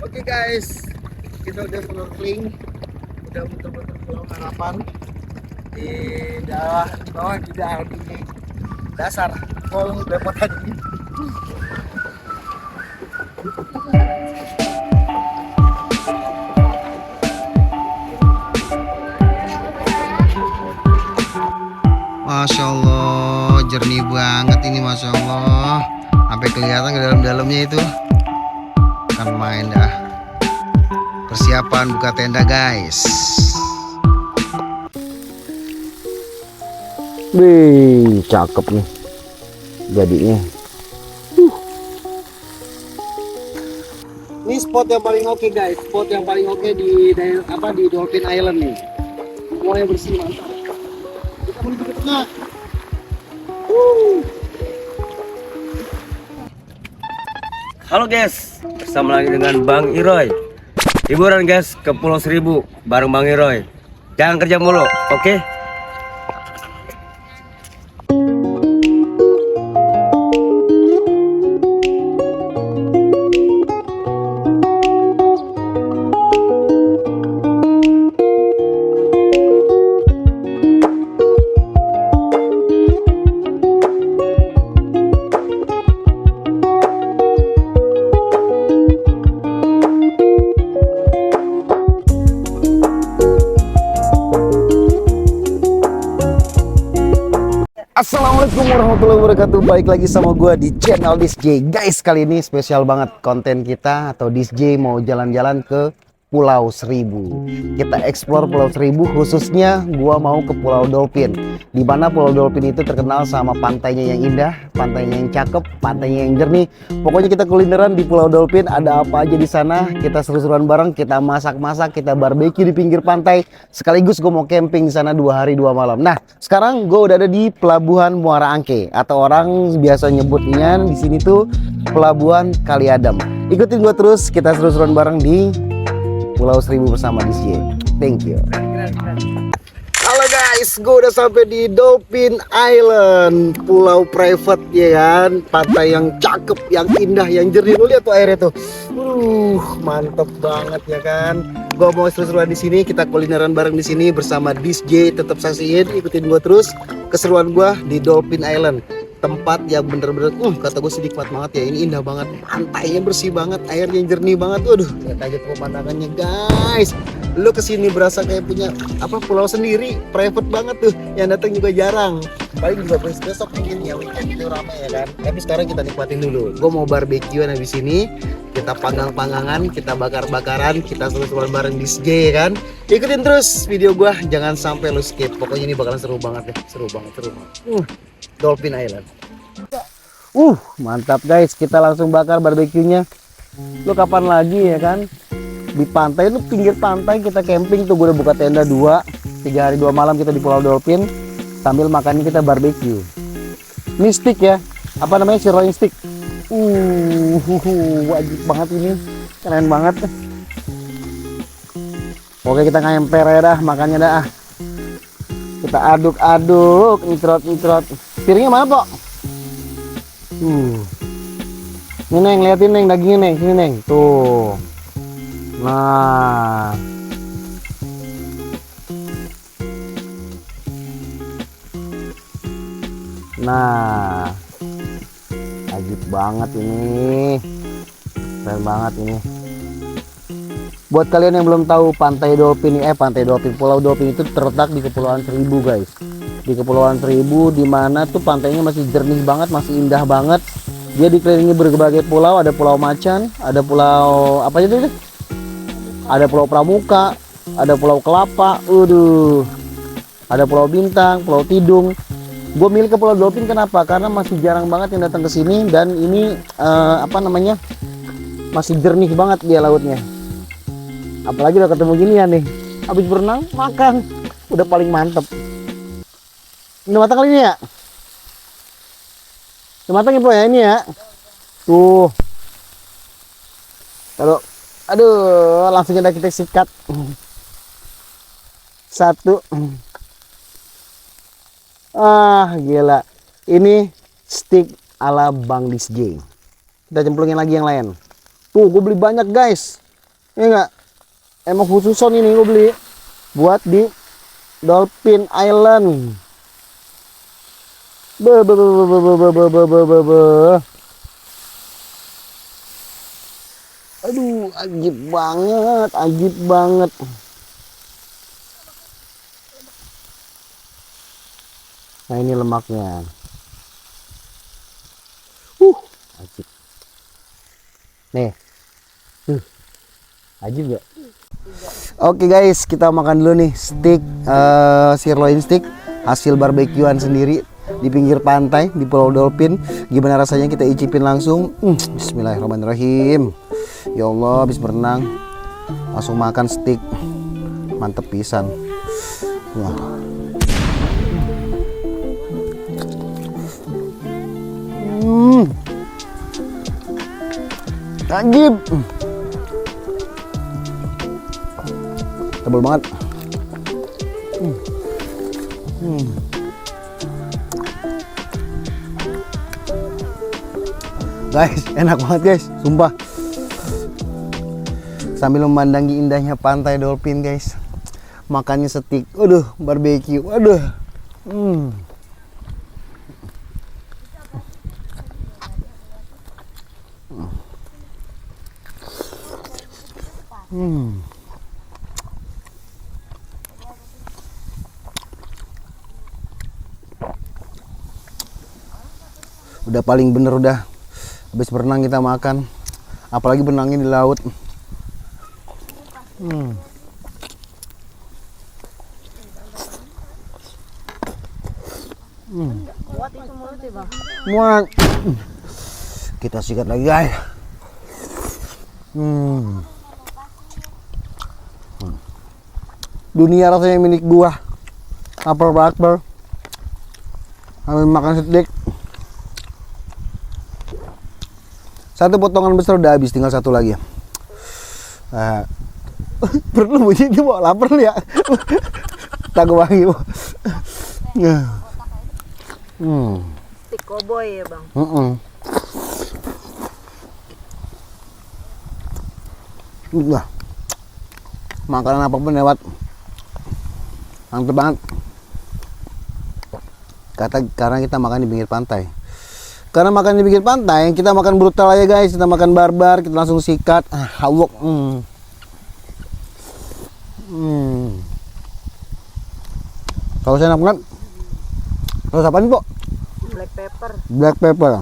Oke guys, kita udah snorkeling, udah muter-muter Pulau Harapan di bawah di dasar Pulau Depot tadi. Masya Allah, jernih banget ini, Masya Allah, sampai kelihatan ke dalam-dalamnya itu. Kan main dah. Persiapan buka tenda guys. Wih, cakep nih jadinya. Ini spot yang paling oke guys, spot yang paling oke di di Dolphin Island nih. Semuanya bersih mantap. Kita menuju ke tengah. Halo guys, bersama lagi dengan Bang Iroy. Liburan guys ke Pulau Seribu bareng Bang Iroy. Jangan kerja mulu, oke? Assalamualaikum warahmatullahi wabarakatuh. Balik lagi sama gue di channel Disj. Guys, kali ini spesial banget konten kita atau Disj mau jalan-jalan ke Pulau Seribu. Kita explore Pulau Seribu, khususnya gue mau ke Pulau Dolphin. Di mana Pulau Dolphin itu terkenal sama pantainya yang indah, pantainya yang cakep, pantainya yang jernih. Pokoknya kita kulineran di Pulau Dolphin, ada apa aja di sana. Kita seru-seruan bareng, kita masak-masak, kita barbeque di pinggir pantai. Sekaligus gue mau camping di sana 2 hari 2 malam. Nah, sekarang gue udah ada di Pelabuhan Muara Angke atau orang biasa nyebutnya di sini tuh Pelabuhan Kali Adam. Ikutin gue terus, kita seru-seruan bareng di Pulau Seribu bersama Disj. Thank you. Halo guys, gue udah sampai di Dolphin Island, pulau private ya kan, pantai yang cakep, yang indah, yang jernih. Lu lihat tuh airnya tuh, mantep banget ya kan. Gue mau seru-seruan di sini, kita kulineran bareng di sini bersama Disj. Tetap saksiin, ikutin gue terus keseruan gue di Dolphin Island. Tempat yang bener-bener, kata gue sih nikmat banget ya. Ini indah banget, pantainya bersih banget, airnya jernih banget. Waduh, lihat aja tuh pemandangannya guys. Lu kesini berasa kayak punya pulau sendiri, private banget tuh. Yang datang juga jarang. Paling juga besok mungkin ya weekend itu ramai ya kan. Tapi sekarang kita nikmatin dulu. Gue mau barbekyuan habis ini. Kita panggang-panggangan, kita bakar-bakaran, kita seru-seruan bareng Disj ya kan. Ikutin terus video gue, jangan sampai lu skip. Pokoknya ini bakalan seru banget deh, seru banget. Dolphin Island. Mantap guys, kita langsung bakar barbekyunya. Lu kapan lagi ya kan? Di pantai, lu pinggir pantai kita camping tuh. Gue udah buka tenda 3 hari 2 malam kita di Pulau Dolphin. Sambil makannya kita barbeque. Ini stick ya, apa namanya, sirloin stick. Wajib banget ini, keren banget. Oke, kita ngemper ya dah, makannya dah. Kita aduk-aduk, nitrot. Piringnya mana, Pok? Ini Neng, liatin Neng, dagingnya Neng, sini Neng. Tuh. Nah. Ajib banget ini. Keren banget ini. Buat kalian yang belum tahu, Pantai Dolphin Pulau Dolphin itu terletak di Kepulauan Seribu guys. Di Kepulauan Seribu, dimana tuh pantainya masih jernih banget, masih indah banget. Dia dikelilingi berbagai pulau, ada Pulau Macan, ada pulau apa itu? Ada Pulau Pramuka, ada Pulau Kelapa, ada Pulau Bintang, Pulau Tidung. Gue milih ke Pulau Dolphin kenapa? Karena masih jarang banget yang datang ke sini dan ini masih jernih banget dia lautnya. Apalagi udah ketemu ginian nih, habis berenang makan, udah paling mantep. Udah matang kali ini ya? Udah matang ya, ya ini ya? Tuh. Kalau, aduh, langsung kita sikat. 1. Gila. Ini stick ala Bang Disj. Kita cemplungin lagi yang lain. Tuh, gue beli banyak guys. Ini enggak? Emang khususon ini gue beli buat di Dolphin Island. Aduh, ajib banget, ajib banget. Nah, ini lemaknya. Ajib. Nih. Ajib gak? Oke guys, kita makan dulu nih steak sirloin steak hasil barbekyuan sendiri di pinggir pantai di Pulau Dolphin. Gimana rasanya kita icipin langsung. Bismillahirrahmanirrahim. Ya Allah, habis berenang langsung makan steak. Mantep pisan. Wah. Ajib. Tebal banget. Guys, enak banget guys, sumpah. Sambil memandangi indahnya pantai Dolphin guys, makannya steak, aduh, barbeque, aduh. Udah paling bener udah. Habis berenang kita makan. Apalagi berenangnya di laut. Kuat itu mulutnya, Bang. Muat. Kita sikat lagi guys. Dunia rasanya milik gua. Lapar banget. Ambil makan steak. Satu potongan besar udah habis, tinggal satu lagi. Perut lu bunyi itu mau lapar lu ya. Tak wangi. Steak cowboy ya, Bang. Wah. Makanan apapun lewat. Mantep banget. Karena kita makan di pinggir pantai. Karena makan di pinggir pantai, kita makan brutal aja guys. Kita makan barbar, kita langsung sikat. Hawok. Kalau saya enak banget. Terus apa nih, Pok? Black pepper. Black pepper.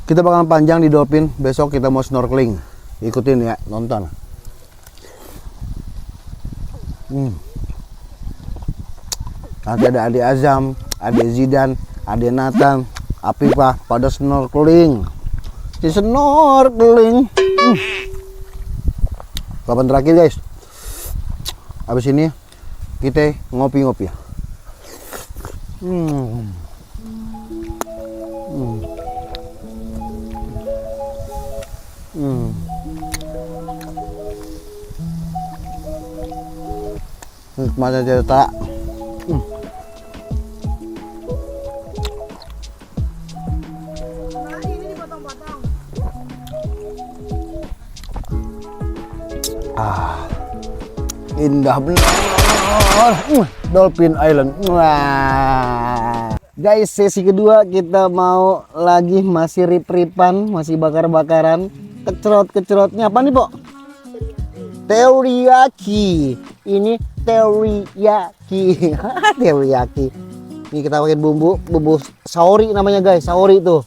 Kita bakalan panjang di Dolphin. Besok kita mau snorkeling. Ikutin ya, nonton. Nanti ada Ade Azam, Ade Zidan, Ade Nathan, Apifah pada snorkeling. Di snorkeling. Kapan terakhir guys? Habis ini kita ngopi-ngopi. Nikmatnya cerita. Indah benar. Dolphin Island. Wah. Guys, sesi kedua kita mau lagi masih rip-ripan, masih bakar-bakaran. Kecerot-kecerotnya apa nih, Pok? Teriyaki. Ini teriyaki. Teriyaki. Ini kita pakai bumbu saori namanya guys, saori itu.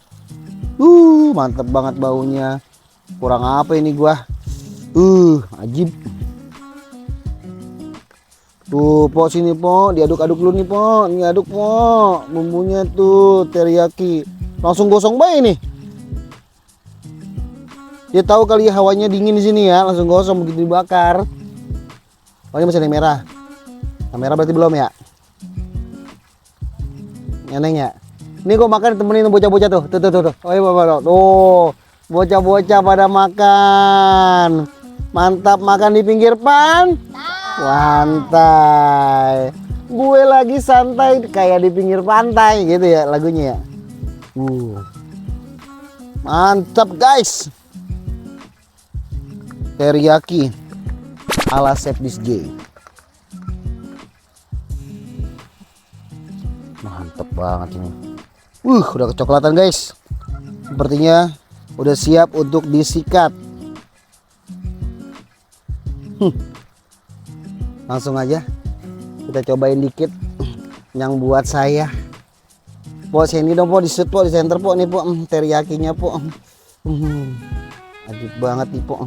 Mantep banget baunya. Kurang apa ini gua? Ajib. Tuh, Pok, sini, Pok. Diaduk-aduk dulu nih, Pok. Ini aduk, Pok. Bumbunya tuh teriyaki. Langsung gosong bae nih. Dia tahu kali hawanya dingin di sini ya, langsung gosong begitu dibakar. Oh, ini masih ada yang merah. Yang merah berarti belum ya? Neng ya. Ini kok makan temenin bocah-bocah tuh. Tuh. Oh, iya, Bapak. Tuh. Bocah-bocah pada makan. Mantap makan di pinggir pantai. Gue lagi santai kayak di pinggir pantai gitu ya lagunya ya. Mantap guys. Teriyaki ala Chef This J. Mantap banget ini. Udah kecoklatan guys. Sepertinya udah siap untuk disikat. Langsung aja kita cobain dikit yang buat saya. Po sini dong po, di shoot po, di center po nih po, teriyakinya po. Ajib banget nih po.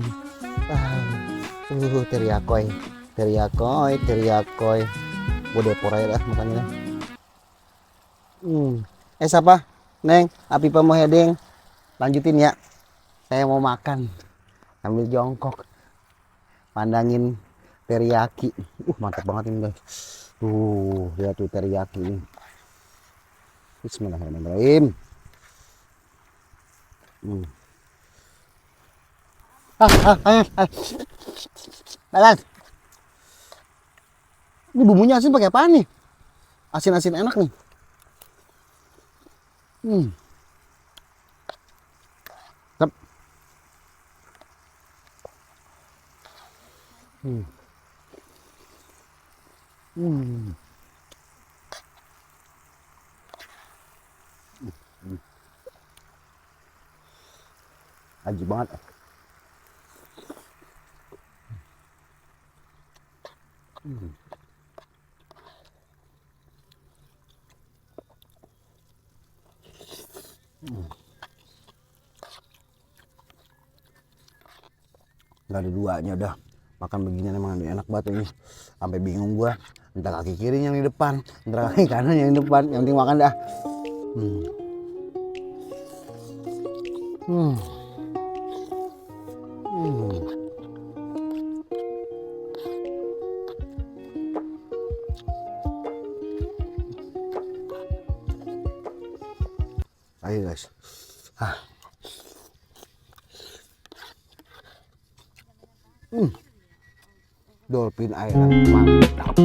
Teriyakoy, teriyakoy, teriyakoy. Udah porai dah makanya. Siapa? Neng, api pemohedeng. Lanjutin ya. Saya mau makan. Ambil jongkok. Pandangin teriyaki. Mantap banget ini guys. Lihat tuh teriyaki ini. Bismillahirrahmanirrahim. Balas. Ini bumbunya asin pakai apa nih? Asin-asin enak nih. Tep. Ajib banget. Nggak ada duanya dah. Makan beginian emang enak banget ini. Sampai bingung gua. Entah kaki kiri yang di depan, entah kaki kanan yang di depan. Yang penting makan dah. Ayo guys. Dolphin Island mantap.